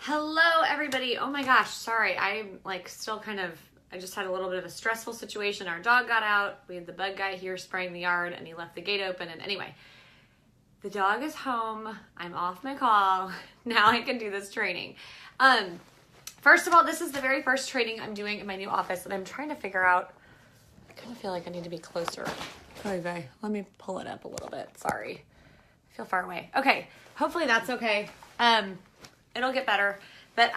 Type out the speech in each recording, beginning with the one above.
Hello, everybody. Oh my gosh, sorry. I just had a little bit of a stressful situation. Our dog got out. We had the bug guy here spraying the yard and he left the gate open. And anyway, the dog is home. I'm off my call. Now I can do this training. First of all, this is the very first training I'm doing in my new office and I'm trying to figure out, I kind of feel like I need to be closer. Okay, let me pull it up a little bit. Sorry. I feel far away. Okay, hopefully that's okay. It'll get better. But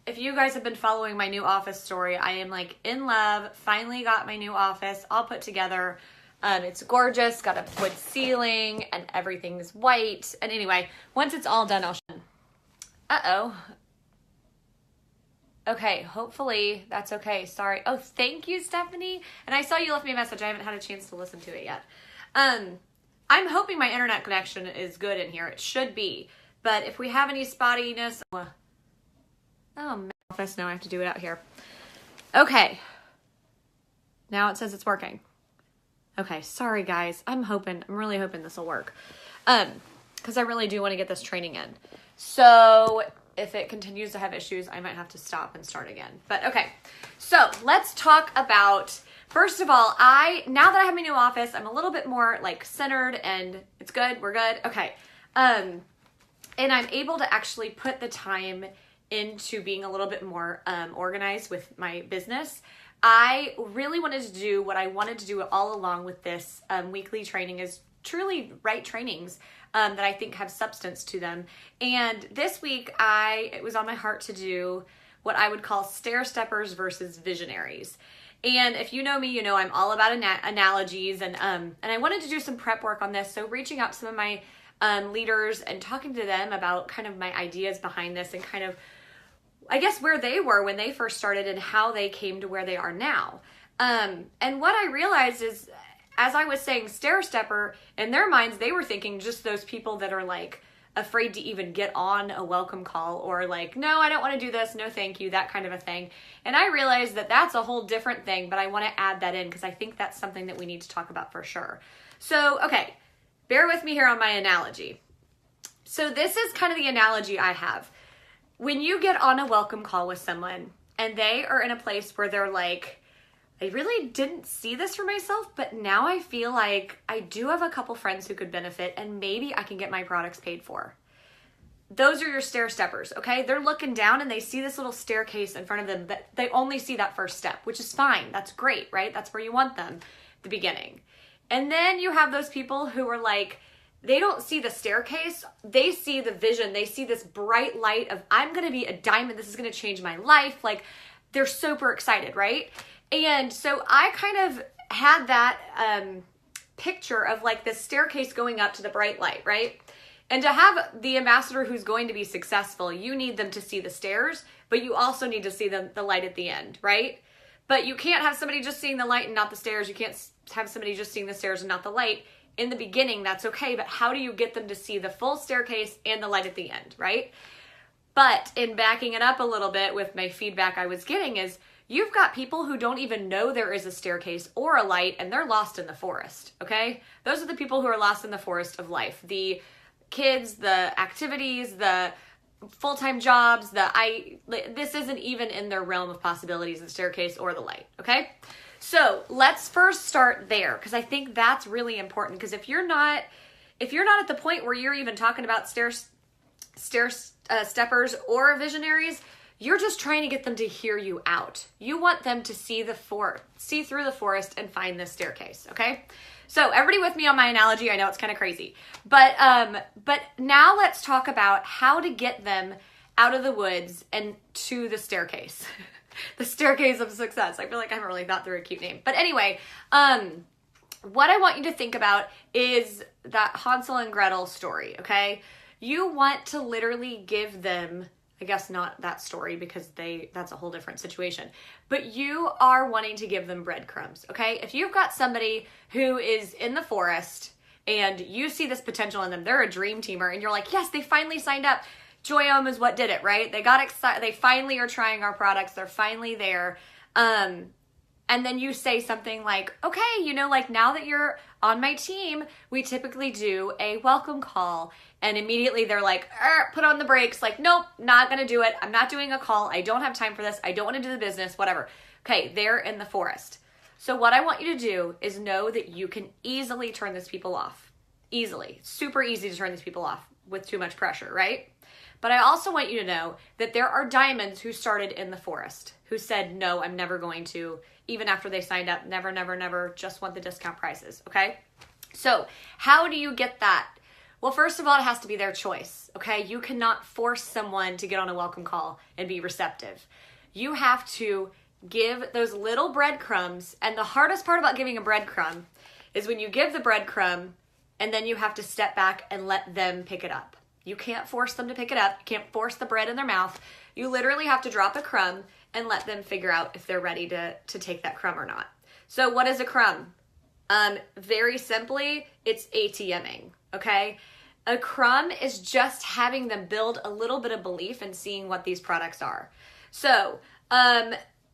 if you guys have been following my new office story, I am like in love. Finally got my new office all put together. It's gorgeous, got a wood ceiling and everything's white. And anyway, once it's all done, I'll show you. Uh-oh. Okay, hopefully that's okay. Sorry. Oh, thank you, Stephanie. And I saw you left me a message. I haven't had a chance to listen to it yet. I'm hoping my internet connection is good in here. It should be. But if we have any spottiness, oh, my office, now I have to do it out here. Okay. Now it says it's working. Okay, sorry guys. I'm really hoping this will work. Because I really do want to get this training in. So if it continues to have issues, I might have to stop and start again. But okay, so let's talk about, first of all, now that I have my new office, I'm a little bit more like centered and it's good, we're good. Okay. And I'm able to actually put the time into being a little bit more organized with my business. I really wanted to do what I wanted to do all along with this weekly training is truly write trainings that I think have substance to them. And this week, it was on my heart to do what I would call stairsteppers versus visionaries. And if you know me, you know I'm all about analogies. And I wanted to do some prep work on this. So reaching out to some of my leaders and talking to them about kind of my ideas behind this and kind of, I guess, where they were when they first started and how they came to where they are now. And what I realized is, as I was saying stairstepper, in their minds, they were thinking just those people that are like afraid to even get on a welcome call or like, no, I don't want to do this. No, thank you. That kind of a thing. And I realized that that's a whole different thing, but I want to add that in because I think that's something that we need to talk about for sure. So, okay. Bear with me here on my analogy. So this is kind of the analogy I have. When you get on a welcome call with someone and they are in a place where they're like, I really didn't see this for myself, but now I feel like I do have a couple friends who could benefit and maybe I can get my products paid for. Those are your stair steppers, okay? They're looking down and they see this little staircase in front of them, but they only see that first step, which is fine. That's great, right? That's where you want them at the beginning. And then you have those people who are like, they don't see the staircase. They see the vision. They see this bright light of, I'm going to be a diamond. This is going to change my life. Like, they're super excited, right? And so I kind of had that picture of like this staircase going up to the bright light, right? And to have the ambassador who's going to be successful, you need them to see the stairs, but you also need to see the light at the end, right? But you can't have somebody just seeing the light and not the stairs. You can't have somebody just seeing the stairs and not the light. In the beginning, that's okay, but how do you get them to see the full staircase and the light at the end, right? But in backing it up a little bit with my feedback I was getting is, you've got people who don't even know there is a staircase or a light and they're lost in the forest, okay? Those are the people who are lost in the forest of life. The kids, the activities, the full-time jobs, this isn't even in their realm of possibilities, the staircase or the light, okay? So let's first start there because I think that's really important because if you're not at the point where you're even talking about steppers or visionaries, you're just trying to get them to hear you out. You want them to see through the forest and find this staircase, okay? So everybody with me on my analogy? I know it's kind of crazy, but now let's talk about how to get them out of the woods and to the staircase. The staircase of success. I feel like I haven't really thought through a cute name. But anyway, what I want you to think about is that Hansel and Gretel story, okay? You want to literally give them, I guess not that story because that's a whole different situation, but you are wanting to give them breadcrumbs, okay? If you've got somebody who is in the forest and you see this potential in them, they're a dream teamer and you're like, yes, they finally signed up. Joy is what did it, right? They got excited. They finally are trying our products. They're finally there. And then you say something like, okay, you know, like now that you're on my team, we typically do a welcome call. And immediately they're like, put on the brakes. Like, nope, not going to do it. I'm not doing a call. I don't have time for this. I don't want to do the business, whatever. Okay, they're in the forest. So what I want you to do is know that you can easily turn these people off. Easily. Super easy to turn these people off with too much pressure, right? But I also want you to know that there are diamonds who started in the forest, who said, no, I'm never going to, even after they signed up, never, never, never, just want the discount prices, okay? So how do you get that? Well, first of all, it has to be their choice, okay? You cannot force someone to get on a welcome call and be receptive. You have to give those little breadcrumbs, and the hardest part about giving a breadcrumb is when you give the breadcrumb and then you have to step back and let them pick it up. You can't force them to pick it up. You can't force the bread in their mouth. You literally have to drop a crumb and let them figure out if they're ready to take that crumb or not. So what is a crumb? Very simply, it's ATMing, okay? A crumb is just having them build a little bit of belief in seeing what these products are. So,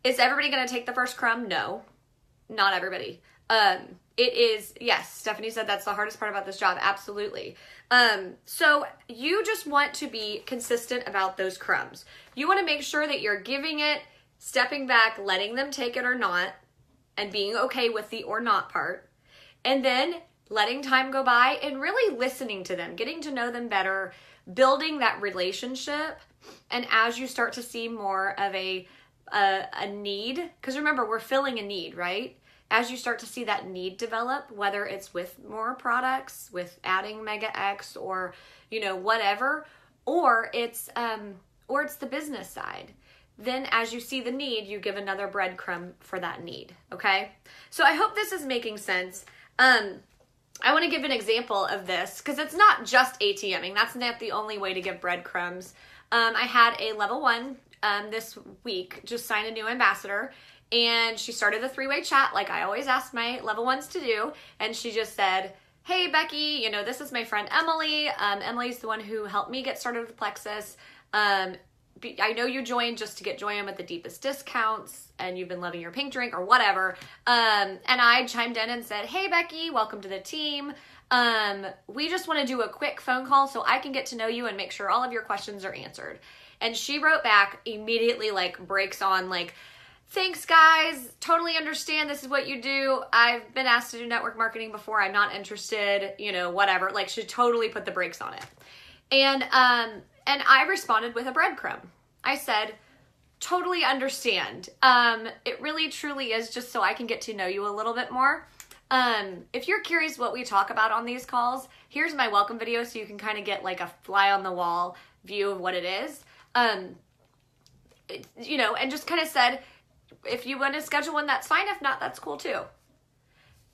is everybody going to take the first crumb? No, not everybody. It is, yes, Stephanie said that's the hardest part about this job. Absolutely. So you just want to be consistent about those crumbs. You want to make sure that you're giving it, stepping back, letting them take it or not, and being okay with the or not part. And then letting time go by and really listening to them, getting to know them better, building that relationship. And as you start to see more of a need, because remember, we're filling a need, right? As you start to see that need develop, whether it's with more products, with adding Mega X, or, you know, whatever, or it's the business side, then as you see the need, you give another breadcrumb for that need, okay? So I hope this is making sense. I want to give an example of this because it's not just ATMing. That's not the only way to give breadcrumbs. I had a level 1 this week just sign a new ambassador, and she started a 3-way chat like I always ask my level 1s to do, and she just said, hey Becky, you know, this is my friend Emily. Emily's the one who helped me get started with Plexus. I know you joined just to get Joyum at the deepest discounts, and you've been loving your pink drink or whatever. And I chimed in and said, hey Becky, welcome to the team. We just want to do a quick phone call so I can get to know you and make sure all of your questions are answered. And she wrote back immediately, like breaks on, like, thanks guys, totally understand this is what you do. I've been asked to do network marketing before. I'm not interested, you know, whatever. Like, she totally put the brakes on it. And I responded with a breadcrumb. I said, totally understand. It really truly is just so I can get to know you a little bit more. If you're curious what we talk about on these calls, here's my welcome video so you can kind of get like a fly on the wall view of what it is. You know, and just kind of said, if you want to schedule one, that's fine. If not, that's cool too.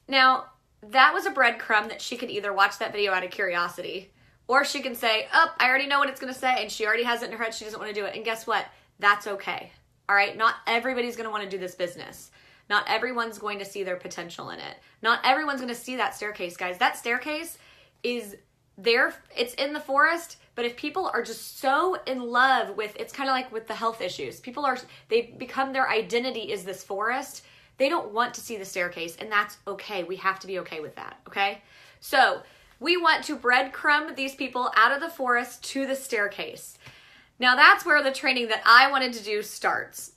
Now, that was a breadcrumb that she could either watch that video out of curiosity, or she can say, oh, I already know what it's going to say, and she already has it in her head. She doesn't want to do it. And guess what? That's okay. All right? Not everybody's going to want to do this business. Not everyone's going to see their potential in it. Not everyone's going to see that staircase, guys. That staircase is there. It's in the forest. But if people are just so in love with, it's kind of like with the health issues. They become their identity is this forest. They don't want to see the staircase, and that's okay. We have to be okay with that, okay? So we want to breadcrumb these people out of the forest to the staircase. Now that's where the training that I wanted to do starts.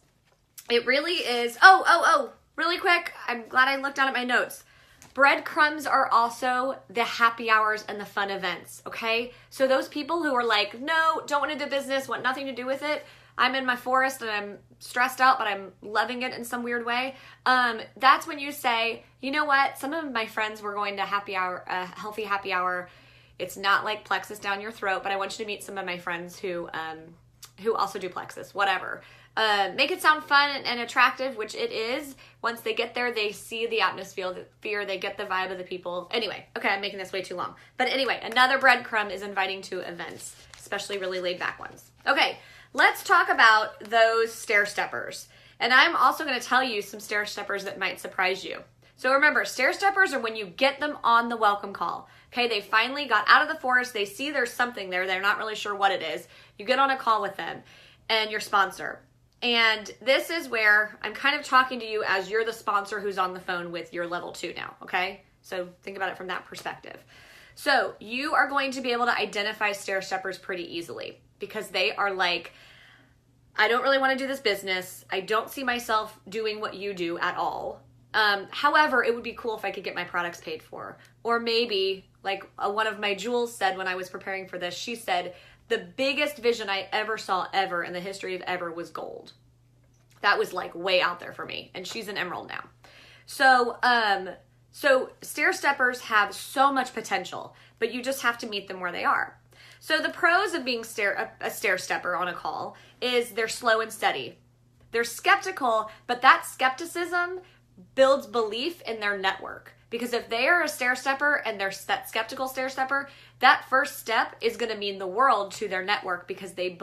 It really is, really quick, I'm glad I looked down at my notes. Breadcrumbs are also the happy hours and the fun events, okay? So those people who are like, no, don't want to do business, want nothing to do with it, I'm in my forest and I'm stressed out, but I'm loving it in some weird way. That's when you say, you know what? Some of my friends were going to happy hour, healthy happy hour. It's not like Plexus down your throat, but I want you to meet some of my friends who also do Plexus, whatever. Make it sound fun and attractive, which it is. Once they get there, they see the atmosphere, they get the vibe of the people. Anyway, okay, I'm making this way too long. But anyway, another breadcrumb is inviting to events, especially really laid back ones. Okay, let's talk about those stair steppers. And I'm also going to tell you some stair steppers that might surprise you. So remember, stair steppers are when you get them on the welcome call. Okay, they finally got out of the forest. They see there's something there. They're not really sure what it is. You get on a call with them and your sponsor. And this is where I'm kind of talking to you as you're the sponsor who's on the phone with your level 2 now, okay? So think about it from that perspective. So you are going to be able to identify stair steppers pretty easily because they are like, I don't really want to do this business. I don't see myself doing what you do at all. However, it would be cool if I could get my products paid for. Or maybe, like one of my Jules said when I was preparing for this, she said, the biggest vision I ever saw ever in the history of ever was gold. That was like way out there for me. And she's an emerald now. So stair steppers have so much potential, but you just have to meet them where they are. So the pros of being a stair stepper on a call is they're slow and steady. They're skeptical, but that skepticism builds belief in their network. Because if they are a stair stepper and they're that skeptical stair stepper, that first step is going to mean the world to their network because they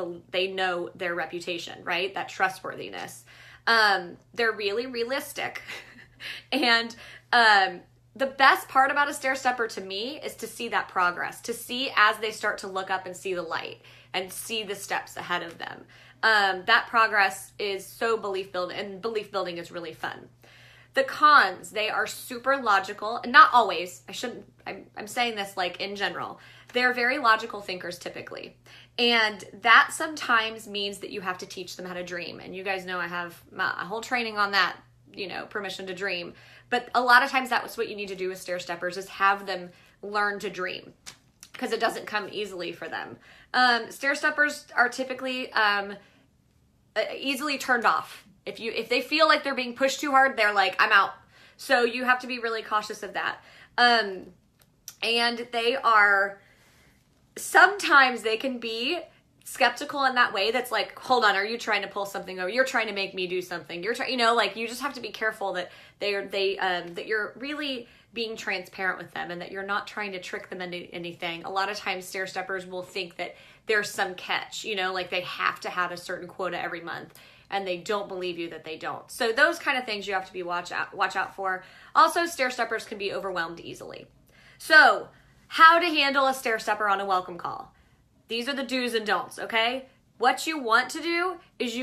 know their reputation, right? That trustworthiness. They're really realistic. And the best part about a stair stepper to me is to see that progress, to see as they start to look up and see the light and see the steps ahead of them. That progress is so belief building, and belief building is really fun. The cons, they are super logical, and not always. I'm saying this like in general. They're very logical thinkers typically. And that sometimes means that you have to teach them how to dream. And you guys know I have a whole training on that, permission to dream. But a lot of times that's what you need to do with stair steppers is have them learn to dream because it doesn't come easily for them. Stair steppers are typically easily turned off. If they feel like they're being pushed too hard, they're like, I'm out. So you have to be really cautious of that. And they are, sometimes they can be skeptical in that way that's like, hold on, are you trying to pull something over? You're trying to make me do something. You're trying, you just have to be careful that that you're really being transparent with them and that you're not trying to trick them into anything. A lot of times stair steppers will think that there's some catch, like they have to have a certain quota every month. And they don't believe you that they don't. So those kind of things you have to be watch out for. Also, stair steppers can be overwhelmed easily. So how to handle a stair stepper on a welcome call. These are the do's and don'ts, okay? What you want to do is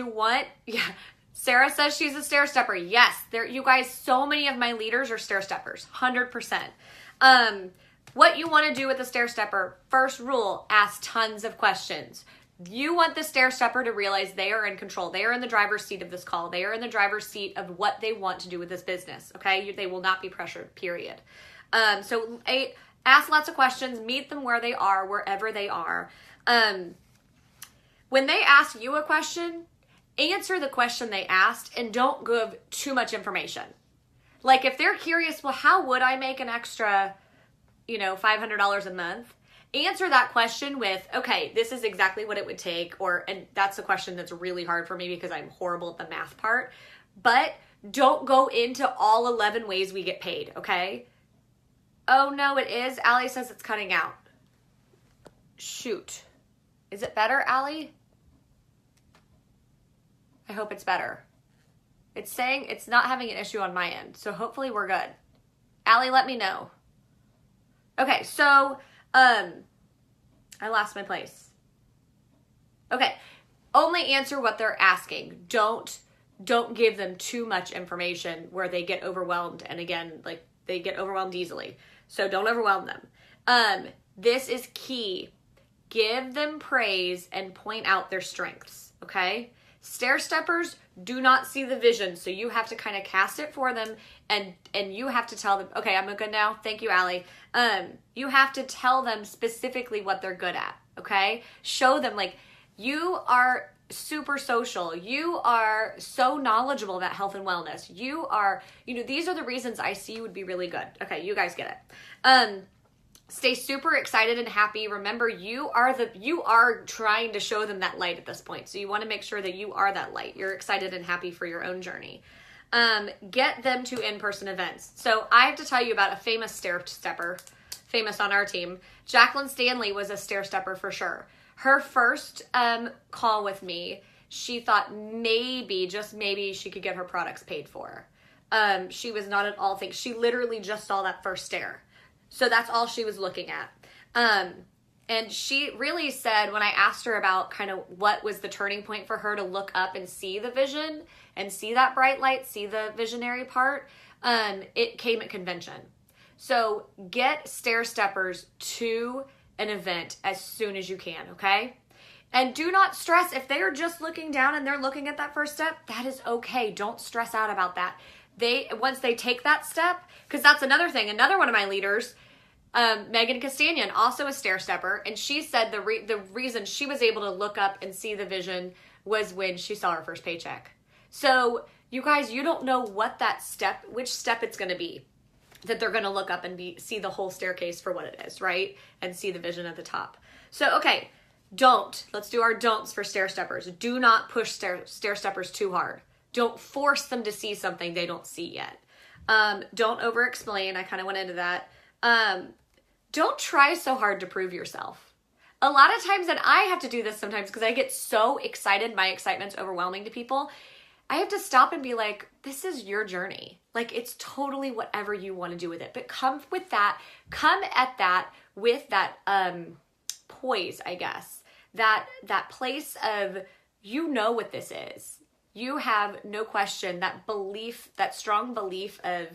Sarah says she's a stair stepper. Yes, you guys, so many of my leaders are stair steppers, 100%. What you want to do with a stair stepper, first rule, ask tons of questions. You want the stair stepper to realize they are in control. They are in the driver's seat of this call. They are in the driver's seat of what they want to do with this business, okay? They will not be pressured, period. So ask lots of questions. Meet them where they are, wherever they are. When they ask you a question, answer the question they asked and don't give too much information. Like if they're curious, well, how would I make an extra, $500 a month? Answer that question with, okay, this is exactly what it would take, and that's a question that's really hard for me because I'm horrible at the math part, but don't go into all 11 ways we get paid, okay? Oh no, it is. Allie says it's cutting out. Shoot. Is it better, Allie? I hope it's better. It's saying it's not having an issue on my end, so hopefully we're good. Allie, let me know. Okay, so I lost my place. Okay. Only answer what they're asking. Don't give them too much information where they get overwhelmed. And again, like they get overwhelmed easily. So don't overwhelm them. This is key. Give them praise and point out their strengths. Okay. Stair steppers do not see the vision. So you have to kind of cast it for them and you have to tell them, okay, I'm good now. Thank you, Allie. You have to tell them specifically what they're good at. Okay. Show them like you are super social. You are so knowledgeable about health and wellness. You are, these are the reasons I see you would be really good. Okay. You guys get it. Stay super excited and happy. Remember, you are trying to show them that light at this point. So you want to make sure that you are that light. You're excited and happy for your own journey. Get them to in-person events. So I have to tell you about a famous stair stepper, famous on our team. Jacquelyn Stanley was a stair stepper for sure. Her first call with me, she thought maybe, just maybe, she could get her products paid for. She was not at all She literally just saw that first stair. So that's all she was looking at. And she really said, when I asked her about kind of what was the turning point for her to look up and see the vision and see that bright light, see the visionary part, it came at convention. So get stair steppers to an event as soon as you can, okay? And do not stress if they are just looking down and they're looking at that first step. That is okay. Don't stress out about that. Once they take that step, because that's another thing. Another one of my leaders, Megan Castanyon, also a stair stepper, and she said the reason she was able to look up and see the vision was when she saw her first paycheck. So you guys, you don't know what which step it's going to be that they're going to look up and see the whole staircase for what it is, right? And see the vision at the top. So, okay, let's do our don'ts for stair steppers. Do not push stair steppers too hard. Don't force them to see something they don't see yet. Don't over explain. I kind of went into that. Don't try so hard to prove yourself. A lot of times, and I have to do this sometimes because I get so excited, my excitement's overwhelming to people. I have to stop and be like, this is your journey. Like, it's totally whatever you want to do with it. But come at that with that poise, I guess. That place of, you know what this is. You have no question, that belief, that strong belief of,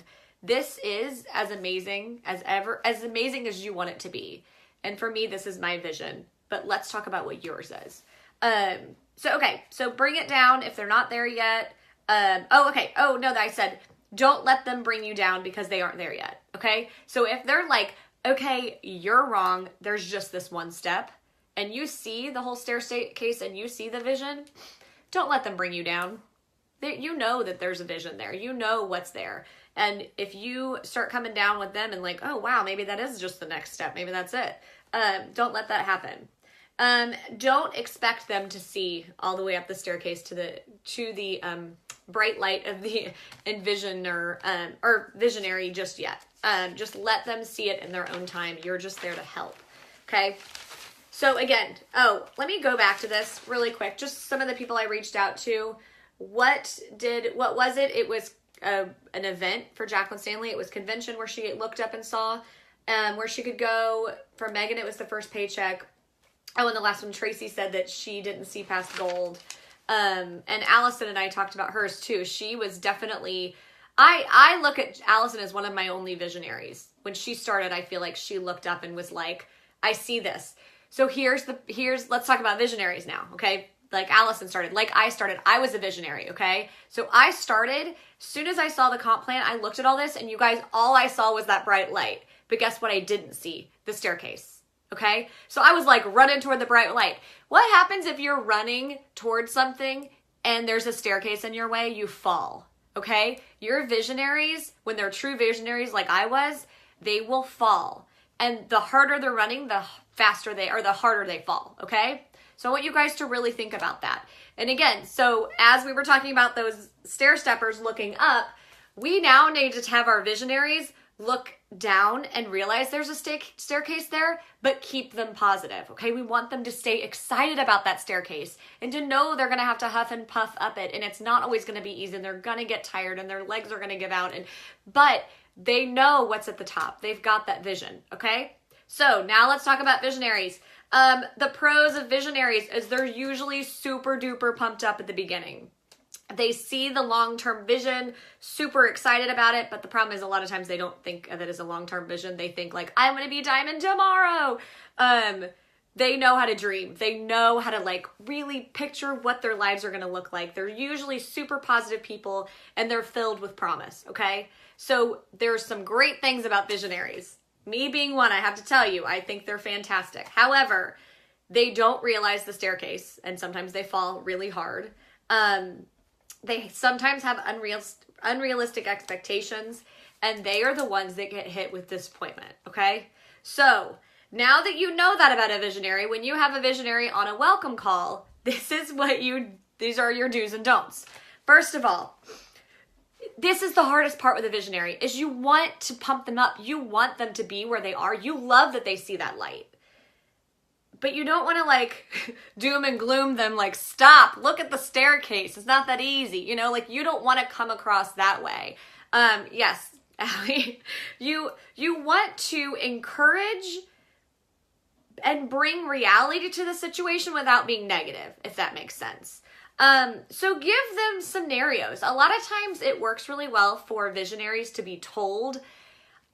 this is as amazing as you want it to be. And for me, this is my vision. But let's talk about what yours is. So bring it down if they're not there yet. I said, don't let them bring you down because they aren't there yet. Okay? So if they're like, okay, you're wrong, there's just this one step, and you see the whole staircase and you see the vision, don't let them bring you down. You know that there's a vision there. You know what's there. And if you start coming down with them and like, oh, wow, maybe that is just the next step. Maybe that's it. Don't let that happen. Don't expect them to see all the way up the staircase to the bright light of the envisioner or visionary just yet. Just let them see it in their own time. You're just there to help. Okay. So again, let me go back to this really quick. Just some of the people I reached out to. What was it? It was an event for Jacquelyn Stanley. It was convention where she looked up and saw where she could go. For Megan, it was the first paycheck. Oh, and the last one, Tracy said that she didn't see past gold. And Allison and I talked about hers too. She was definitely, I look at Allison as one of my only visionaries. When she started, I feel like she looked up and was like, I see this. So let's talk about visionaries now, okay? Like Allison started, like I started, I was a visionary, okay? So I started, as soon as I saw the comp plan, I looked at all this, and you guys, all I saw was that bright light. But guess what I didn't see? The staircase, okay? So I was like running toward the bright light. What happens if you're running towards something and there's a staircase in your way? You fall, okay? Your visionaries, when they're true visionaries like I was, they will fall. And the harder they're running, the harder they fall, okay? So I want you guys to really think about that. And again, so as we were talking about those stair steppers looking up, we now need to have our visionaries look down and realize there's a staircase there, but keep them positive, okay? We want them to stay excited about that staircase and to know they're going to have to huff and puff up it, and it's not always going to be easy, and they're going to get tired, and their legs are going to give out, but they know what's at the top. They've got that vision, okay? So now let's talk about visionaries. The pros of visionaries is they're usually super duper pumped up at the beginning. They see the long-term vision, super excited about it, but the problem is a lot of times they don't think of it as a long-term vision. They think like, I'm going to be diamond tomorrow. They know how to dream. They know how to like really picture what their lives are going to look like. They're usually super positive people, and they're filled with promise, okay? So there's some great things about visionaries. Me being one, I have to tell you, I think they're fantastic. However, they don't realize the staircase, and sometimes they fall really hard. They sometimes have unrealistic expectations, and they are the ones that get hit with disappointment, okay? So now that you know that about a visionary, when you have a visionary on a welcome call, these are your do's and don'ts. First of all, this is the hardest part with a visionary, is you want to pump them up. You want them to be where they are. You love that they see that light. But you don't want to like doom and gloom them, like, stop, look at the staircase. It's not that easy. You know, like you don't want to come across that way. Yes, Allie, you want to encourage, bring reality to the situation without being negative, if that makes sense. So give them scenarios. A lot of times it works really well for visionaries to be told,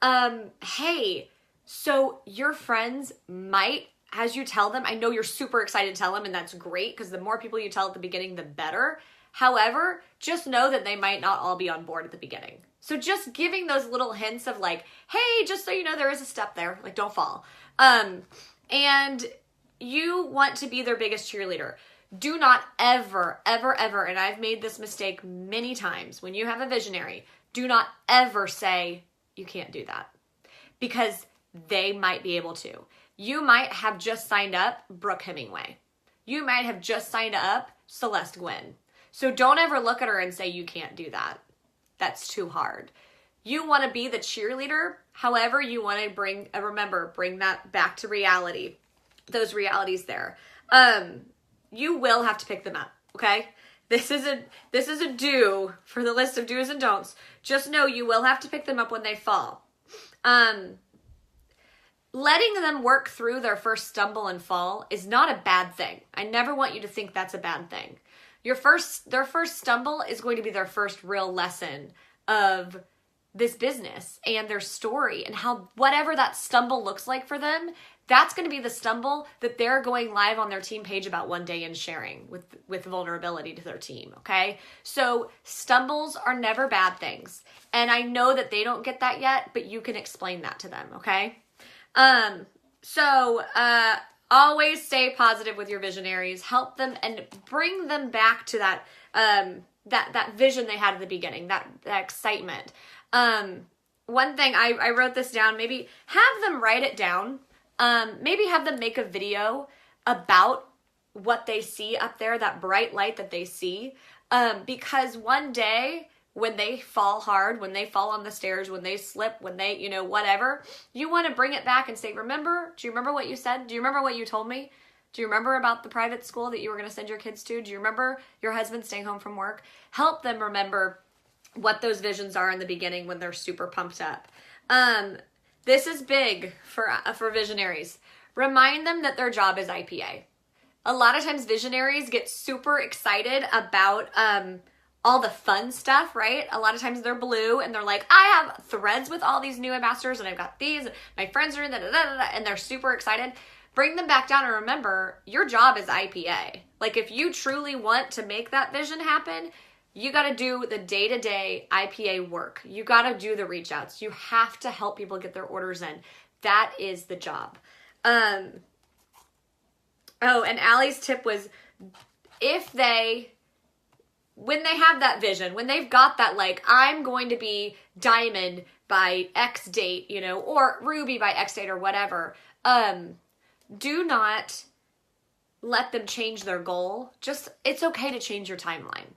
hey, so your friends might, as you tell them, I know you're super excited to tell them, and that's great, because the more people you tell at the beginning, the better. However, just know that they might not all be on board at the beginning. So just giving those little hints of like, hey, just so you know, there is a step there, like don't fall. And you want to be their biggest cheerleader. Do not ever, ever, ever, and I've made this mistake many times, when you have a visionary, do not ever say, you can't do that. Because they might be able to. You might have just signed up Brooke Hemingway. You might have just signed up Celeste Gwynn. So don't ever look at her and say, you can't do that. That's too hard. You want to be the cheerleader. However, you want to bring that back to reality. Those realities there. You will have to pick them up, okay? This is a do for the list of do's and don'ts. Just know you will have to pick them up when they fall. Letting them work through their first stumble and fall is not a bad thing. I never want you to think that's a bad thing. Their first stumble is going to be their first real lesson of this business and their story, and how whatever that stumble looks like for them, that's going to be the stumble that they're going live on their team page about one day and sharing with vulnerability to their team, okay? So stumbles are never bad things. And I know that they don't get that yet, but you can explain that to them, okay? Always stay positive with your visionaries. Help them and bring them back to that that vision they had at the beginning, that excitement. One thing, I wrote this down, maybe have them write it down. Maybe have them make a video about what they see up there, that bright light that they see. Because one day when they fall hard, when they fall on the stairs, when they slip, when they, whatever, you want to bring it back and say, do you remember what you said? Do you remember what you told me? Do you remember about the private school that you were going to send your kids to? Do you remember your husband staying home from work? Help them remember what those visions are in the beginning when they're super pumped up. This is big for visionaries. Remind them that their job is IPA. A lot of times visionaries get super excited about all the fun stuff, right? A lot of times they're blue and they're like, I have threads with all these new ambassadors and I've got these, my friends are in and they're super excited. Bring them back down and remember, your job is IPA. Like if you truly want to make that vision happen, you got to do the day-to-day IPA work. You got to do the reach outs. You have to help people get their orders in. That is the job. And Allie's tip was when they have that vision, when they've got that, like, I'm going to be diamond by X date, or ruby by X date or whatever, do not let them change their goal. It's okay to change your timeline.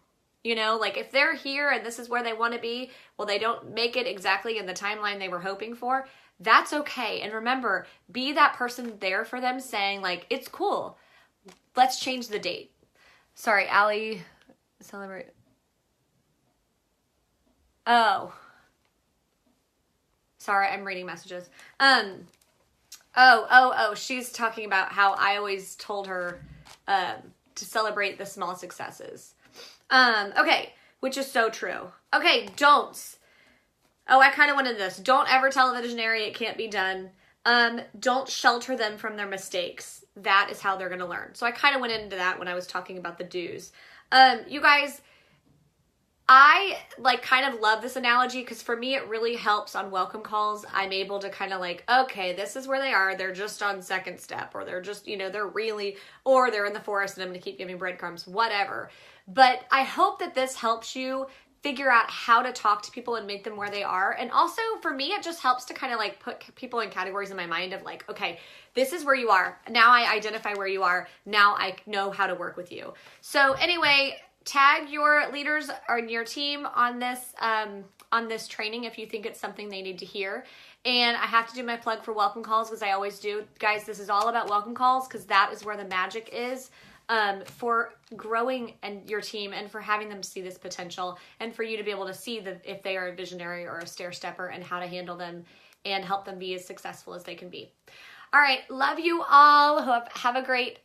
Like if they're here and this is where they want to be, well, they don't make it exactly in the timeline they were hoping for. That's okay. And remember, be that person there for them saying like, it's cool. Let's change the date. Sorry, Allie, celebrate. Oh, sorry. I'm reading messages. She's talking about how I always told her, to celebrate the small successes. Okay, which is so true. Okay, don'ts. Oh, I kind of wanted this. Don't ever tell a visionary it can't be done. Don't shelter them from their mistakes. That is how they're going to learn. So I kind of went into that when I was talking about the do's. You guys, I kind of love this analogy because for me it really helps on welcome calls. I'm able to kind of okay, this is where they are. They're just on second step, or they're just, or they're in the forest and I'm going to keep giving breadcrumbs, whatever. But I hope that this helps you figure out how to talk to people and meet them where they are. And also for me, it just helps to kind of put people in categories in my mind of okay, this is where you are. Now I identify where you are. Now I know how to work with you. So anyway, tag your leaders or your team on this training if you think it's something they need to hear. And I have to do my plug for welcome calls because I always do. Guys, this is all about welcome calls because that is where the magic is. For growing and your team and for having them see this potential and for you to be able to see if they are a visionary or a stair stepper and how to handle them and help them be as successful as they can be. All right, love you all. Have a great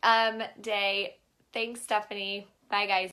day. Thanks, Stephanie. Bye, guys.